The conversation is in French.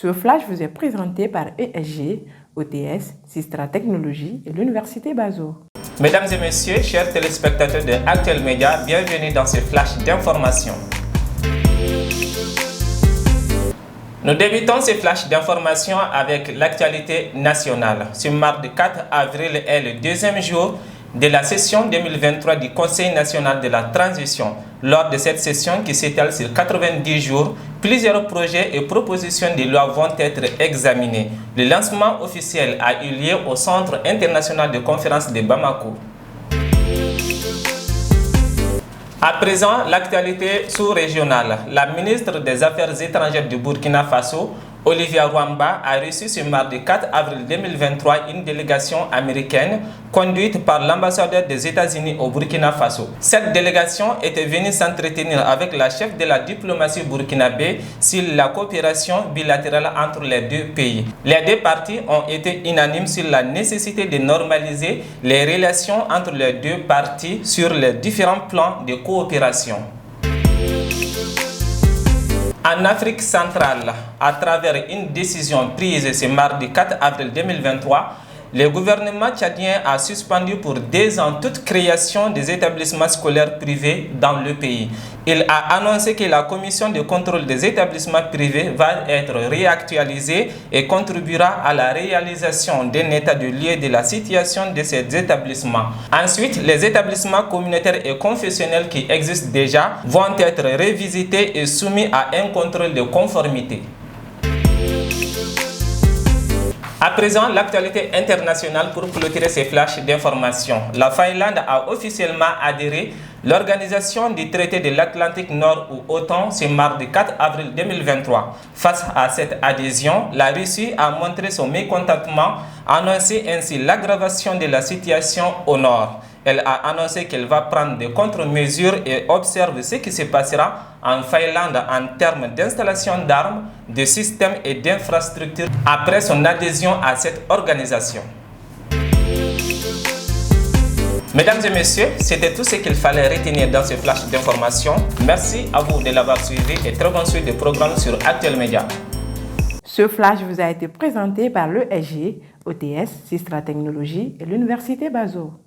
Ce flash vous est présenté par ESG, OTS, Sistra Technologies et l'Université Bazo. Mesdames et messieurs, chers téléspectateurs de Actuel Média, bienvenue dans ce flash d'information. Nous débutons ce flash d'information avec l'actualité nationale. Ce mardi 4 avril est le deuxième jour de la session 2023 du Conseil national de la transition. Lors de cette session qui s'étale sur 90 jours, plusieurs projets et propositions de loi vont être examinés. Le lancement officiel a eu lieu au Centre international de conférence de Bamako. À présent, l'actualité sous-régionale. La ministre des Affaires étrangères du Burkina Faso, Olivia Rwamba, a reçu ce mardi 4 avril 2023 une délégation américaine conduite par l'ambassadeur des États-Unis au Burkina Faso. Cette délégation était venue s'entretenir avec la chef de la diplomatie burkinabé sur la coopération bilatérale entre les deux pays. Les deux parties ont été unanimes sur la nécessité de normaliser les relations entre les deux parties sur les différents plans de coopération. En Afrique centrale, à travers une décision prise ce mardi 4 avril 2023, le gouvernement tchadien a suspendu pour 2 ans toute création des établissements scolaires privés dans le pays. Il a annoncé que la commission de contrôle des établissements privés va être réactualisée et contribuera à la réalisation d'un état de lieu de la situation de ces établissements. Ensuite, les établissements communautaires et confessionnels qui existent déjà vont être révisités et soumis à un contrôle de conformité. À présent, l'actualité internationale pour clôturer ces flashs d'information. La Finlande a officiellement adhéré à l'Organisation du traité de l'Atlantique Nord ou OTAN ce mardi 4 avril 2023. Face à cette adhésion, la Russie a montré son mécontentement, annonçant ainsi l'aggravation de la situation au nord. Elle a annoncé qu'elle va prendre des contre-mesures et observe ce qui se passera en Finlande en termes d'installation d'armes, de systèmes et d'infrastructures après son adhésion à cette organisation. Mesdames et messieurs, c'était tout ce qu'il fallait retenir dans ce flash d'information. Merci à vous de l'avoir suivi et très bonne suite de programmes sur Actuel Média. Ce flash vous a été présenté par l'ESG, OTS, Sistra Technologies et l'Université Bazo.